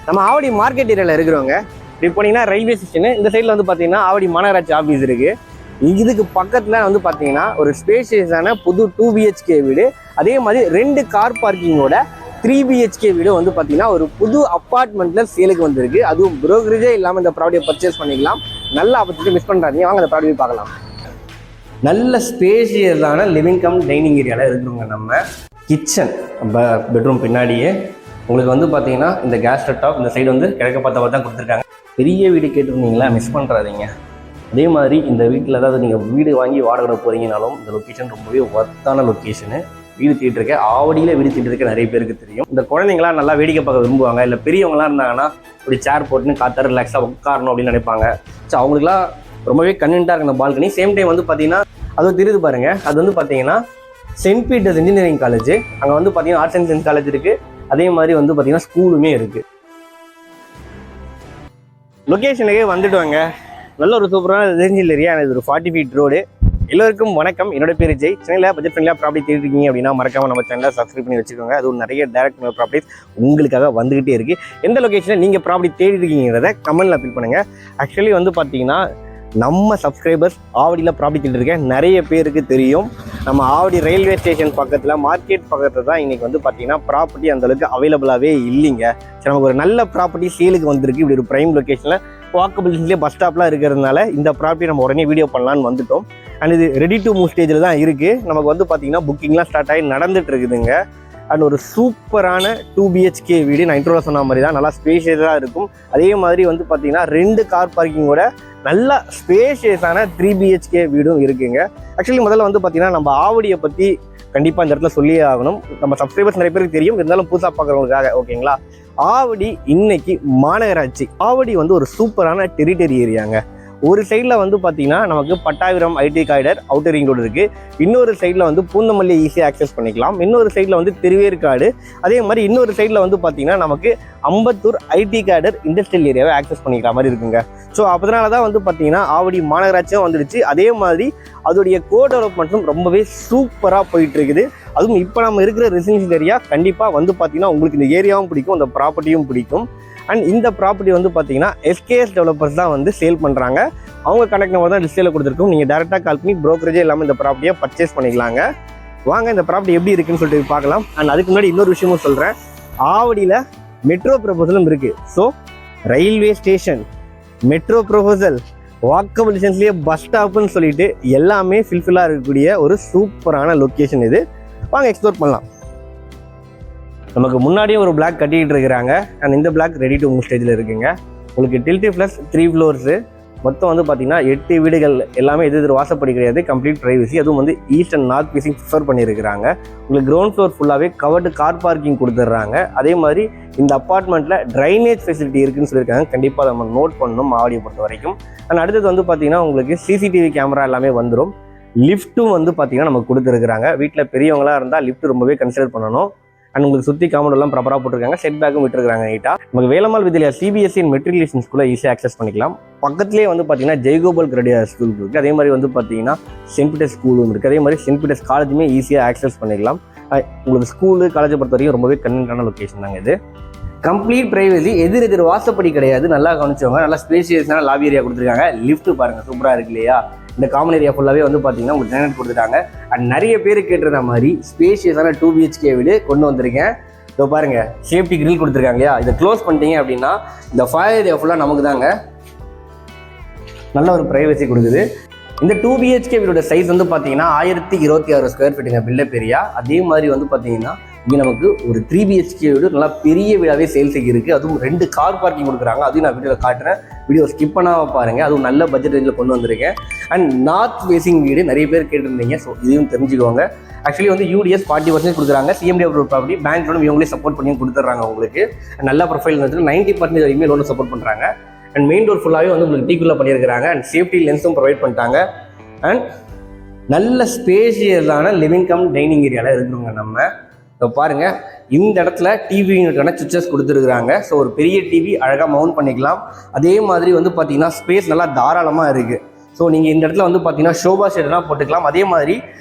நம்ம ஆவடி மார்க்கெட் ஏரியாவில் இருக்கிறவங்க இப்படி போனீங்கன்னா ரயில்வே ஸ்டேஷனு, இந்த சைடில் வந்து பார்த்தீங்கன்னா ஆவடி மாநகராட்சி ஆஃபீஸ் இருக்குது. இதுக்கு பக்கத்தில் வந்து பார்த்தீங்கன்னா ஒரு ஸ்பேஷியஸான புது 2 BHK வீடு, அதே மாதிரி 2 கார் பார்க்கிங்கோட 3 BHK வீடு வந்து பார்த்தீங்கன்னா ஒரு புது அப்பார்ட்மெண்ட்டில் சேலுக்கு வந்திருக்கு. அதுவும் ப்ரோக்கரேஜே இல்லாமல் இந்த ப்ராப்பர்ட்டியை பர்ச்சேஸ் பண்ணிக்கலாம். நல்ல ஆப்பர்ச்சுனிட்டி மிஸ் பண்ணுறாதீங்க, வாங்க அந்த ப்ராப்பர்ட்டி பார்க்கலாம். நல்ல ஸ்பேஷியஸான லிவிங் கம் டைனிங் ஏரியாவில் இருக்கிறவங்க நம்ம கிச்சன் பெட்ரூம் பின்னாடியே உங்களுக்கு வந்து பார்த்தீங்கன்னா இந்த கேஸ் ஸ்டவ் டாப் இந்த சைடு வந்து கிழக்க பார்த்த தான் கொடுத்துருக்காங்க. பெரிய வீடு கேட்டிருந்தீங்களா, மிஸ் பண்ணுறாதீங்க. அதே மாதிரி இந்த வீட்டில் ஏதாவது நீங்கள் வீடு வாங்கி வாடகை போகிறீங்கனாலும் இந்த லொக்கேஷன் ரொம்பவே ஒர்த்தான லொக்கேஷனு. வீடு தேடிருக்க ஆவடியில் வீடு தேடிருக்க நிறைய பேருக்கு தெரியும். இந்த குழந்தைங்களாம் நல்லா வேடிக்கை பார்க்க விரும்புவாங்க, இல்லை பெரியவங்களாம் இருந்தாங்கன்னா இப்படி சேர் போட்டுன்னு காற்று ரிலாக்ஸாக உட்காரணும் அப்படின்னு நினைப்பாங்க. ஸோ அவங்களுக்குலாம் ரொம்பவே கன்வீனியன்ட்டாக இருக்குது இந்த பால்கனி. சேம் டைம் வந்து பார்த்தீங்கன்னா அது தெரியுது பாருங்கள், அது வந்து பார்த்தீங்கன்னா சென்ட் பீட்டர்ஸ் இன்ஜினியரிங் காலேஜ். அங்கே வந்து பார்த்தீங்கன்னா ஆர்ட்ஸ் அண்ட் சயின்ஸ் காலேஜ் இருக்குது, அதே மாதிரி வந்து பார்த்தீங்கன்னா ஸ்கூலுமே இருக்குது. லொக்கேஷனுக்கு வந்துடுவாங்க. நல்ல ஒரு சூப்பரான ரெசிடென்ஷியல் ஏரியா. இது ஒரு 40 feet ரோடு. எல்லோருக்கும் வணக்கம், என்னோட பேர் ஜெய். சென்னையில் பட்ஜெட் ஃப்ரெண்ட்லியாக ப்ராப்பர்ட்டி தேடிருக்கீங்க அப்படின்னா மறக்காமல் நம்ம சேனலை சப்ஸ்கிரைப் பண்ணி வச்சுக்கோங்க. அதுவும் நிறைய டைரக்ட் ப்ராப்பர்ட்டிஸ் உங்களுக்காக வந்துகிட்டே இருக்குது. எந்த லொக்கேஷனில் நீங்கள் ப்ராப்பர்ட்டி தேடிருக்கீங்கிறத கமெண்ட்டில் ஃபீல் பண்ணுங்கள். ஆக்சுவலி வந்து பார்த்தீங்கன்னா நம்ம சப்ஸ்கிரைபர்ஸ் ஆவடியில் ப்ராப்பர்ட்டி தேடிருக்கேன் நிறைய பேருக்கு தெரியும். நம்ம ஆவடி ரயில்வே ஸ்டேஷன் பக்கத்தில் மார்க்கெட் பக்கத்தில் தான் இன்றைக்கி வந்து பார்த்தீங்கன்னா ப்ராப்பர்ட்டி அந்தளவுக்கு அவைலபிளாகவே இல்லைங்க. சரி, நமக்கு ஒரு நல்ல ப்ராப்பர்ட்டி சேலுக்கு வந்திருக்கு. இப்படி ஒரு ப்ரைம் லொக்கேஷனில் வாக்கபிள் டிஸ்டன்ஸ்லேயே பஸ் ஸ்டாப்லாம் இருக்கிறதுனால இந்த ப்ராப்பர்ட்டி நம்ம உடனே வீடியோ பண்ணலான்னு வந்துட்டோம். அண்ட் இது ரெடி டு மூவ் ஸ்டேஜில் தான் இருக்குது. நமக்கு வந்து பார்த்தீங்கன்னா புக்கிங்லாம் ஸ்டார்ட் ஆகி நடந்துட்டு இருக்குதுங்க. அண்ட் ஒரு சூப்பரான 2 BHK வீடு. நான் இன்ட்ரோவில் சொன்ன மாதிரி தான் நல்லா ஸ்பேஷியஸாக இருக்கும். அதே மாதிரி வந்து பார்த்தீங்கன்னா 2 கார் பார்க்கிங்கோட நல்ல ஸ்பேஷியஸான 3 BHK வீடும் இருக்குங்க. ஆக்சுவலி முதல்ல வந்து பார்த்தீங்கன்னா நம்ம ஆவடியை பற்றி கண்டிப்பாக இந்த இடத்துல சொல்லியே ஆகணும். நம்ம சப்ஸ்கிரைபர்ஸ் நிறைய பேருக்கு தெரியும், இருந்தாலும் புதுசாக பார்க்குறவங்களுக்காக ஓகேங்களா. ஆவடி இன்னைக்கு மாநகராட்சி. ஆவடி வந்து ஒரு சூப்பரான டெரிட்டரி ஏரியாங்க. ஒரு சைடில் வந்து பார்த்தீங்கன்னா நமக்கு Pattabiram ID corridor outer ring road இருக்குது. இன்னொரு சைடில் வந்து பூந்தமல்லி ஈஸியாக ஆக்சஸ் பண்ணிக்கலாம். இன்னொரு சைடில் வந்து திருவேற்காடு. அதே மாதிரி இன்னொரு சைடில் வந்து பார்த்தீங்கன்னா நமக்கு அம்பத்தூர் ஐடி காரிடர் இண்டஸ்ட்ரியல் ஏரியாவை ஆக்சஸ் பண்ணிக்கிற மாதிரி இருக்குங்க. ஸோ அதனால தான் வந்து பார்த்தீங்கன்னா ஆவடி மாநகராட்சியும் வந்துடுச்சு. அதே மாதிரி அதோடைய கோ டெவலப்மெண்ட்ஸும் ரொம்பவே சூப்பராக போயிட்டு இருக்குது. அதுவும் இப்போ நம்ம இருக்கிற ரெசிடென்ஷியல் ஏரியா கண்டிப்பாக வந்து பார்த்தீங்கன்னா உங்களுக்கு இந்த ஏரியாவும் பிடிக்கும், இந்த ப்ராப்பர்ட்டியும் பிடிக்கும். அண்ட் இந்த ப்ராப்பர்ட்டி வந்து பார்த்தீங்கன்னா SKS டெவலப்பர்ஸ் தான் வந்து சேல் பண்ணுறாங்க. அவங்க கனெக்ட் நம்பர் தான் டிஸ்பிளேல கொடுத்துருக்கோம். நீங்கள் டேரெக்டாக கால் பண்ணி ப்ரோக்கரேஜே இல்லாமல் இந்த ப்ராப்பர்ட்டியை பர்ச்சேஸ் பண்ணிக்கலாங்க. வாங்க இந்த ப்ராப்பர்ட்டி எப்படி இருக்குன்னு சொல்லிட்டு பார்க்கலாம். அண்ட் அதுக்கு முன்னாடி இன்னொரு விஷயமும் சொல்கிறேன். ஆவடியில் மெட்ரோ ப்ரொபோசலும் இருக்குது. So railway station, metro proposal, walkable டிஸ்டன்ஸ்லேயே பஸ் ஸ்டாப்புன்னு சொல்லிட்டு எல்லாமே ஃபில்ஃபில்லாக இருக்கக்கூடிய ஒரு சூப்பரான லொக்கேஷன் இது. வாங்க எக்ஸ்ப்ளோர் பண்ணலாம். நமக்கு முன்னாடியே ஒரு பிளாக் கட்டிக்கிட்டு இருக்கிறாங்க. அண்ட் இந்த பிளாக் ரெடி டு மூவ் ஸ்டேஜில் இருக்குங்க. உங்களுக்கு டில்டி ப்ளஸ் 3 floors மொத்தம் வந்து பார்த்தீங்கன்னா 8 வீடுகள் எல்லாமே எதிர் வாசப்படி கிடையாது, கம்ப்ளீட் ப்ரைவசி. அதுவும் வந்து east and north facing prefer பண்ணியிருக்கிறாங்க. உங்களுக்கு கிரவுண்ட் ஃப்ளோர் ஃபுல்லாகவே கவர்டு கார் பார்க்கிங் கொடுத்துட்றாங்க. அதே மாதிரி இந்த அப்பார்ட்மெண்ட்டில் ட்ரைனேஜ் ஃபெசிலிட்டி இருக்குன்னு சொல்லியிருக்காங்க. கண்டிப்பாக நம்ம நோட் பண்ணணும் ஆவடியை பொறுத்த வரைக்கும். அண்ட் அடுத்தது வந்து பார்த்தீங்கன்னா உங்களுக்கு CCTV கேமரா எல்லாமே வந்துடும். லிஃப்ட்டும் வந்து பார்த்தீங்கன்னா நமக்கு கொடுத்துருக்குறாங்க. வீட்டில் பெரியவங்களாக இருந்தால் லிஃப்ட் ரொம்பவே கன்சிடர் பண்ணணும். அண்ட் உங்களுக்கு சுற்றி காம்பவுண்ட் எல்லாம் ப்ராப்பராக போட்டிருக்காங்க. செட் பேக்கும் விட்டுருக்காங்க நீட்டாக. நமக்கு Velammal Vidyalaya CBSE and matriculation ஸ்கூலில் ஈஸியாக ஆக்சஸ் பண்ணிக்கலாம். பக்கத்துலேயே வந்து பார்த்தீங்கன்னா ஜெய்கோபால் கிரேடியர் ஸ்கூல் இருக்குது. அதே மாதிரி வந்து பார்த்தீங்கன்னா சென்ட் பீட்டர்ஸ் ஸ்கூலும் இருக்குது. அதே மாதிரி சென்ட் பீட்டர்ஸ் காலேஜுமே ஈஸியாக ஆக்சஸ் பண்ணிக்கலாம். உங்களுக்கு ஸ்கூலு காலேஜை பொறுத்த வரைக்கும் ரொம்பவே கன்வீனியன்ட்டான லொக்கேஷன் தாங்க இது. கம்ப்ளீட் ப்ரைவசி, எதிர் வாசப்படி கிடையாது. நல்லா கவனிச்சவங்க. நல்லா ஸ்பேஷியஸான லாபி ஏரியா கொடுத்துருக்காங்க. லிஃப்ட் பாருங்கள் சூப்பராக இருக்கு இல்லையா. இந்த காமன் ஏரியா ஃபுல்லாகவே வந்து பார்த்தீங்கன்னா உங்களுக்கு ஜெனரேட் கொடுத்துட்டாங்க. அண்ட் நிறைய பேர் கேட்டிருந்த மாதிரி ஸ்பேஷியஸான 2 BHK வீடு கொண்டு வந்திருக்கேன். இதோ பாருங்க, சேஃப்டி கிரில் கொடுத்துருக்காங்க இல்லையா. இதை க்ளோஸ் பண்ணிட்டீங்க அப்படின்னா இந்த ஃபயர் ஏரியா ஃபுல்லாக நமக்கு தாங்க நல்ல ஒரு ப்ரைவசி கொடுக்குது. இந்த 2 BHK வீடோட சைஸ் வந்து பார்த்தீங்கன்னா 1026 ஸ்கொயர் ஃபீட்டுங்க பில்டப் ஏரியா. அதே மாதிரி வந்து பார்த்தீங்கன்னா இங்கே நமக்கு ஒரு 3 BHK வீடு நல்லா பெரிய வீடாகவே சேல்ஸுக்கு இருக்குது. அதுவும் 2 கார் பார்க்கிங் கொடுக்குறாங்க. அதையும் நான் வீடியோவில் காட்டுறேன். வீடியோ ஸ்கிப் பண்ணாமல் பாருங்கள். அதுவும் நல்ல பட்ஜெட் ரேஞ்சில் கொண்டு வந்திருக்கேன். அண்ட் நார்த் ஃபேஸிங் வீடு நிறைய பேர் கேட்டிருந்தீங்க. ஸோ இதையும் தெரிஞ்சுக்கோங்க. ஆக்சுவலி வந்து UDS 40% கொடுக்குறாங்க. CMD approve property bank loan இவங்களே சப்போர்ட் பண்ணி கொடுத்துட்றாங்க. உங்களுக்கு நல்ல ப்ரொஃபைல் வந்து 90% வரைக்குமே லோனை சப்போர்ட் பண்ணுறாங்க. அண்ட் மெயின் டோர் ஃபுல்லாகவே வந்து உங்களுக்கு டீக்குள்ளே பண்ணியிருக்கிறாங்க. அண்ட் சேஃப்டி லென்ஸும் ப்ரொவைட் பண்ணிட்டாங்க. அண்ட் நல்ல ஸ்பேஷியஸான லிவிங் கம் டைனிங் ஏரியாவில் இருக்கிறவங்க நம்ம இப்போ பாருங்கள். இந்த இடத்துல டிவி யூனிட்டான சுவிச்சஸ் கொடுத்துருக்குறாங்க. ஸோ ஒரு பெரிய டிவி அழகாக மவுண்ட் பண்ணிக்கலாம். அதே மாதிரி வந்து பார்த்தீங்கன்னா ஸ்பேஸ் நல்லா தாராளமாக இருக்குது. ஸோ நீங்கள் இந்த இடத்துல வந்து பார்த்தீங்கன்னா ஷோபா ஷேடெலாம் போட்டுக்கலாம். அதே மாதிரி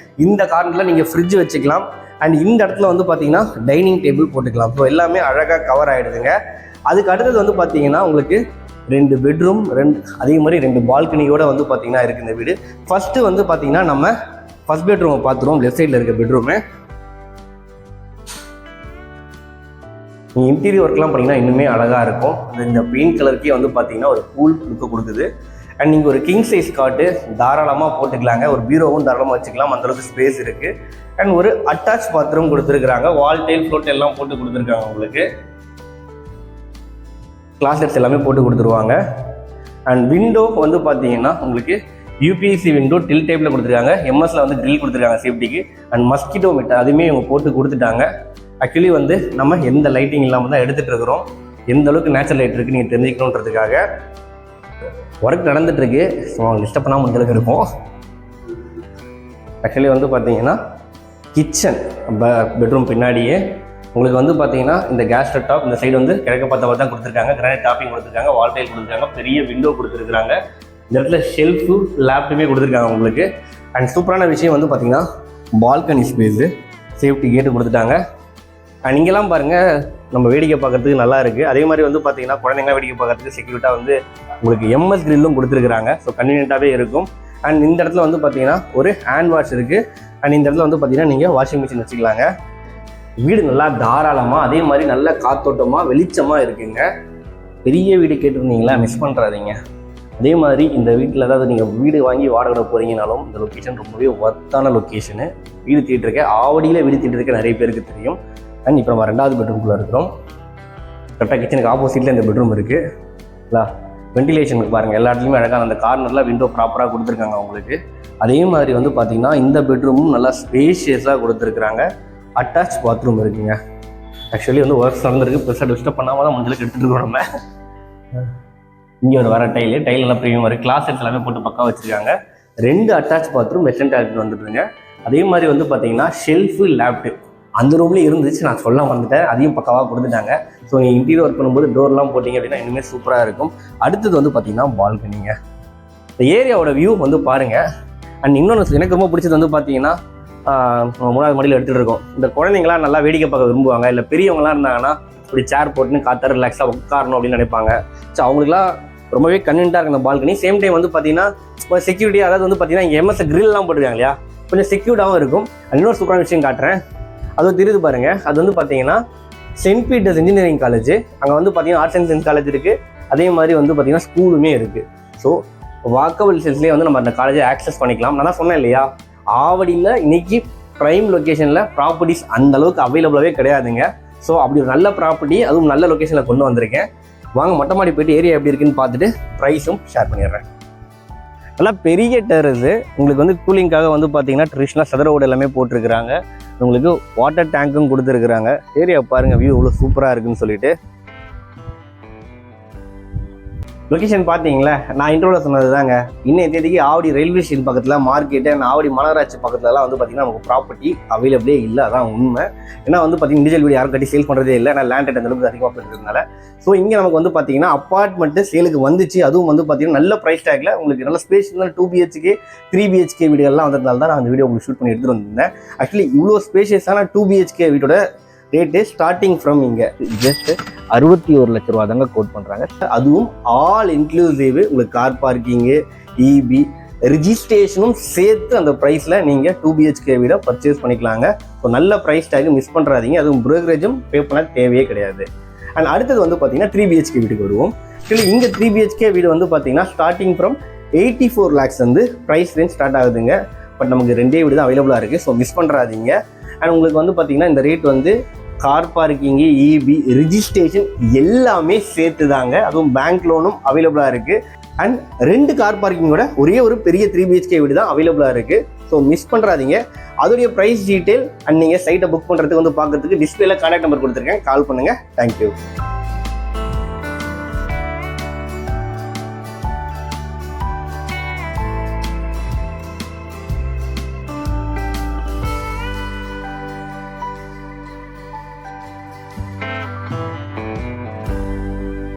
இந்த கார்னரில் நீங்கள் ஃப்ரிட்ஜ் வச்சுக்கலாம். அண்ட் இந்த இடத்துல வந்து பார்த்தீங்கன்னா டைனிங் டேபிள் போட்டுக்கலாம். ஸோ எல்லாமே அழகாக கவர் ஆகிடுதுங்க. அதுக்கு அடுத்தது வந்து பார்த்தீங்கன்னா உங்களுக்கு 2 பெட்ரூம் அதே மாதிரி 2 பால்கனியோடு வந்து பார்த்தீங்கன்னா இருக்குது இந்த வீடு. ஃபஸ்ட்டு வந்து பார்த்தீங்கன்னா நம்ம ஃபஸ்ட் பெட்ரூமை பார்த்துருவோம். லெஃப்ட் சைடில் இருக்க பெட்ரூமு. நீங்கள் இன்டீரியர் ஒர்க்லாம் பண்ணிங்கன்னா இன்னுமே அழகாக இருக்கும். இந்த பெயிண்ட் கலருக்கே வந்து பார்த்தீங்கன்னா ஒரு கூல் லுக்கு கொடுக்குது. அண்ட் நீங்கள் ஒரு கிங் சைஸ் காட்டு தாராளமாக போட்டுக்கலாங்க. ஒரு பீரோவும் தாராளமாக வச்சுக்கலாம், அந்தளவுக்கு ஸ்பேஸ் இருக்குது. அண்ட் ஒரு அட்டாச் பாத்ரூம் கொடுத்துருக்குறாங்க. வால் டைல் ஃப்ளோட் எல்லாம் போட்டு கொடுத்துருக்காங்க. உங்களுக்கு கிளாசெட்ஸ் எல்லாமே போட்டு கொடுத்துருவாங்க. அண்ட் விண்டோ வந்து பார்த்தீங்கன்னா உங்களுக்கு யூபிஎஸ்சி விண்டோ டில் டைப்பில் கொடுத்துருக்காங்க. எம்எஸ்ல வந்து ட்ரில் கொடுத்துருக்காங்க சேஃப்டிக்கு. அண்ட் மஸ்கிட்டோ மீட் அதுவுமே இவங்க போட்டு கொடுத்துட்டாங்க. ஆக்சுவலி வந்து நம்ம எந்த லைட்டிங் இல்லாமல் தான் எடுத்துகிட்டு இருக்கிறோம். எந்த அளவுக்கு நேச்சுரல் லைட் இருக்குது நீங்கள் தெரிஞ்சுக்கணுன்றதுக்காக ஒர்க் நடந்துகிட்ருக்கு. ஸோ டிஸ்டர்ப் பண்ணாமல் முடிஞ்சளவுக்கு இருக்கும். ஆக்சுவலி வந்து பார்த்தீங்கன்னா கிச்சன் பெட்ரூம் பின்னாடியே உங்களுக்கு வந்து பார்த்தீங்கன்னா இந்த கேஸ் டாப் இந்த சைடு வந்து கிழக்க பார்த்த தான் கொடுத்துருக்காங்க. கிரானைட் டாப்பிங் கொடுத்துருக்காங்க, வால் டைல் கொடுத்துருக்காங்க, பெரிய விண்டோ கொடுத்துருக்காங்க. இந்த இடத்துல ஷெல்ஃபு லேப்டாப்பே கொடுத்துருக்காங்க உங்களுக்கு. அண்ட் சூப்பரான விஷயம் வந்து பார்த்தீங்கன்னா பால்கனி ஸ்பேஸு சேஃப்டி கேட்டு கொடுத்துட்டாங்க. அண்ட் இங்கெல்லாம் பாருங்கள் நம்ம வேடிக்கை பார்க்குறதுக்கு நல்லா இருக்குது. அதே மாதிரி வந்து பார்த்தீங்கன்னா குழந்தைங்க வேடிக்கை பார்க்குறதுக்கு செக்யூரிட்டாக வந்து உங்களுக்கு எம்எஸ் கிரில்லும் கொடுத்துருக்குறாங்க. ஸோ கன்வீனியன்ட்டாகவே இருக்கும். அண்ட் இந்த இடத்துல வந்து பார்த்தீங்கன்னா ஒரு ஹேண்ட் வாஷ் இருக்குது. அண்ட் இந்த இடத்துல வந்து பார்த்தீங்கன்னா நீங்கள் வாஷிங் மிஷின் வச்சுக்கலாங்க. வீடு நல்லா தாராளமாக அதே மாதிரி நல்ல காத்தோட்டமாக வெளிச்சமாக இருக்குங்க. பெரிய வீடு கேட்டிருந்தீங்களா, மிஸ் பண்ணுறாதீங்க. அதே மாதிரி இந்த வீட்டில் ஏதாவது நீங்கள் வீடு வாங்கி வாடகை போகிறீங்கனாலும் இந்த லொக்கேஷன் ரொம்பவே ஒர்த்தான லொக்கேஷனு. வீடு தீட்டிருக்க ஆவடியில் வீடு தீட்டிருக்க நிறைய பேருக்கு தெரியும். அண்ட் இப்போ நம்ம 2வது பெட்ரூம்குள்ளே இருக்கிறோம். கரெக்டாக கிச்சனுக்கு ஆப்போசிட்டில் இந்த பெட்ரூம் இருக்குங்களா. வென்டிலேஷனுக்கு பாருங்கள், எல்லா இடத்துலையுமே அழகாக அந்த கார்னரில் விண்டோ ப்ராப்பராக கொடுத்துருக்காங்க உங்களுக்கு. அதே மாதிரி வந்து பார்த்திங்கன்னா இந்த பெட்ரூமும் நல்லா ஸ்பேஷியஸாக கொடுத்துருக்குறாங்க. அட்டாச் பாத்ரூம் இருக்குங்க. ஆக்சுவலி வந்து ஒர்க்ஸ் நடந்திருக்கு, பெருசாக டிஸ்டர்ப் பண்ணாமல் தான் முடிஞ்சளவுக்கு எடுத்துகிட்டு இருக்கோம் நம்ம. இங்கே ஒரு வர டைல் நல்லா ப்ரீமியம் இருக்குது. கிளாசெட்ஸ் எல்லாமே போட்டு பக்கா வச்சுருக்காங்க. 2 அட்டாச் பாத்ரூம் வெஸ்டர்ன் டாய்லெட் வந்துட்டுருங்க. அதே மாதிரி வந்து பார்த்தீங்கன்னா ஷெல்ஃபு லேப்டாப் அந்த ரூம்லேயே இருந்துச்சு, நான் சொல்ல வந்துட்டேன். அதையும் பக்காவாக கொடுத்துட்டாங்க. ஸோ நீங்கள் இன்டீரியர் ஒர்க் பண்ணும்போது டோர்லாம் போட்டிங்க அப்படின்னா இன்னுமே சூப்பராக இருக்கும். அடுத்தது வந்து பார்த்தீங்கன்னா பால்கனிங்க. இந்த ஏரியாவோட வியூ வந்து பாருங்கள். அண்ட் இன்னொன்று எனக்கு ரொம்ப பிடிச்சது வந்து பார்த்தீங்கன்னா 3வது மாடியில் எடுத்துகிட்டு இருக்கோம். இந்த குழந்தைங்களாம் நல்லா வேடிக்கை பார்க்க விரும்புவாங்க. இல்லை பெரியவங்களாம் இருந்தாங்கன்னா இப்படி சேர் போட்டுன்னு காற்று ரிலாக்ஸாக உட்காரணும் அப்படின்னு நினைப்பாங்க. ஸோ அவங்களுக்குலாம் ரொம்பவே கன்வீனியன்ட்டாக இருக்குது இந்த பால்கனி. சேம் டைம் வந்து பார்த்தீங்கன்னா இப்போ செக்யூரிட்டி, அதாவது வந்து பார்த்தீங்கன்னா இங்கே எம்எஸ் கிரில்லாம் போட்டுருக்காங்க இல்லையா, கொஞ்சம் செக்யூர்டாகவும் இருக்கும். இன்னொரு சூப்பரான விஷயம் காட்டுறேன், அதுவும் தெரியுது பாருங்கள். அது வந்து பார்த்தீங்கன்னா சென்ட் பீட்டர்ஸ் இன்ஜினியரிங் காலேஜ். அங்கே வந்து பார்த்தீங்கன்னா ஆர்ட்ஸ் அண்ட் சயின்ஸ் காலேஜ் இருக்குது. அதே மாதிரி வந்து பார்த்தீங்கன்னா ஸ்கூலுமே இருக்குது. ஸோ வாக்கபிள் செல்ஸ்லேயே வந்து நம்ம அந்த காலேஜை ஆக்சஸ் பண்ணிக்கலாம். நான் தான் சொன்னேன் இல்லையா, ஆவடியில் இன்றைக்கி ப்ரைம் லொக்கேஷனில் ப்ராப்பர்ட்டிஸ் அந்தளவுக்கு அவைலபிளாகவே கிடையாதுங்க. ஸோ அப்படி ஒரு நல்ல ப்ராப்பர்ட்டி, அதுவும் நல்ல லொக்கேஷனில் கொண்டு வந்திருக்கேன். வாங்க மொட்டை மாடி போய்ட்டு ஏரியா எப்படி இருக்குன்னு பார்த்துட்டு ப்ரைஸும் ஷேர் பண்ணிடுறேன். நல்லா பெரிய டெரஸு. உங்களுக்கு வந்து கூலிங்காக வந்து பார்த்தீங்கன்னா ட்ரெடிஷ்னலாக சதுர ஓடு எல்லாமே போட்டிருக்கிறாங்க. உங்களுக்கு வாட்டர் டேங்க்கும் கொடுத்துருக்குறாங்க. ஏரியா பாருங்கள், வியூ இவ்வளோ சூப்பராக இருக்குன்னு சொல்லிட்டு. லொக்கேஷன் பார்த்தீங்களா, நான் இன்ட்ரோவில் சொன்னது தாங்க. இன்னும் தேதிக்கு ஆவடி ரயில்வே ஸ்டேஷன் பக்கத்தில் மார்க்கெட்டு அண்ட் ஆவடி மாநகராட்சி பக்கத்துலலாம் வந்து பார்த்தீங்கன்னா நமக்கு ப்ராப்பர்ட்டி அவைலபிளே இல்லை. அதான் உண்மை. ஏன்னா வந்து பார்த்தீங்கன்னா இண்டிவிஜுவல் வீடு யாரும் கட்டி சேல் பண்ணுறதே இல்லை. நான் லேண்ட் ரேட் அந்த அளவுக்கு அதிகமாக போயிருக்கிறதுனால. ஸோ இங்கே நமக்கு வந்து பார்த்தீங்கன்னா அப்பார்ட்மெண்ட்டு சேலுக்கு வந்துச்சு. அதுவும் வந்து பார்த்தீங்கன்னா நல்ல ப்ரைஸ் டேக்கில் உங்களுக்கு நல்ல ஸ்பேஸ் 2 BHK 3 BHK வீடுகள்லாம் வந்ததுனால தான் நான் அந்த வீடியோ உங்களுக்கு ஷூட் பண்ணி எடுத்துகிட்டு வந்திருந்தேன். ஆக்சுவலி இவ்வளோ ஸ்பேஷியஸான 2 BHK வீட்டோட ரேட்டு ஸ்டார்டிங் ஃப்ரம் இங்கே ஜஸ்ட் 61 லட்ச ரூபா தாங்க கோட் பண்ணுறாங்க. அதுவும் ஆல் இன்க்ளூசிவ். உங்களுக்கு கார் பார்க்கிங்கு, இபி, ரிஜிஸ்ட்ரேஷனும் சேர்த்து அந்த ப்ரைஸில் நீங்கள் 2 BHK வீடை பர்ச்சேஸ் பண்ணிக்கலாங்க. ஸோ நல்ல ப்ரைஸ் டேக் மிஸ் பண்ணுறாதீங்க. அதுவும் ப்ரோக்கரேஜும் பே பண்ண தேவையே கிடையாது. அண்ட் அடுத்தது வந்து பார்த்தீங்கன்னா 3 BHK வீட்டுக்கு வருவோம். ஆக்சுவலி இங்கே 3 BHK வீடு வந்து பார்த்தீங்கன்னா ஸ்டார்டிங் ஃப்ரம் 84 lakhs வந்து ப்ரைஸ் ரேஞ்ச் ஸ்டார்ட் ஆகுதுங்க. பட் நமக்கு 2 வீடு தான் அவைலபிளாக இருக்குது. So miss பண்ணுறாதீங்க. அண்ட் உங்களுக்கு வந்து பார்த்தீங்கன்னா இந்த ரேட் வந்து கார் பார்க்கிங்கு, இபி, ரிஜிஸ்ட்ரேஷன் எல்லாமே சேர்த்து தாங்க. அதுவும் பேங்க் லோனும் அவைலபிளாக இருக்குது. அண்ட் 2 கார் பார்க்கிங்கோட ஒரே ஒரு பெரிய 3 BHK வீடு தான் அவைலபிளாக இருக்குது. ஸோ மிஸ் பண்ணுறாதீங்க. அதோடைய ப்ரைஸ் டீட்டெயில் அண்ட் நீங்கள் சைட்டை புக் பண்ணுறதுக்கு வந்து பார்க்குறதுக்கு டிஸ்பிளேல கான்டாக்ட் நம்பர் கொடுத்துருக்கேன். கால் பண்ணுங்கள். தேங்க்யூ.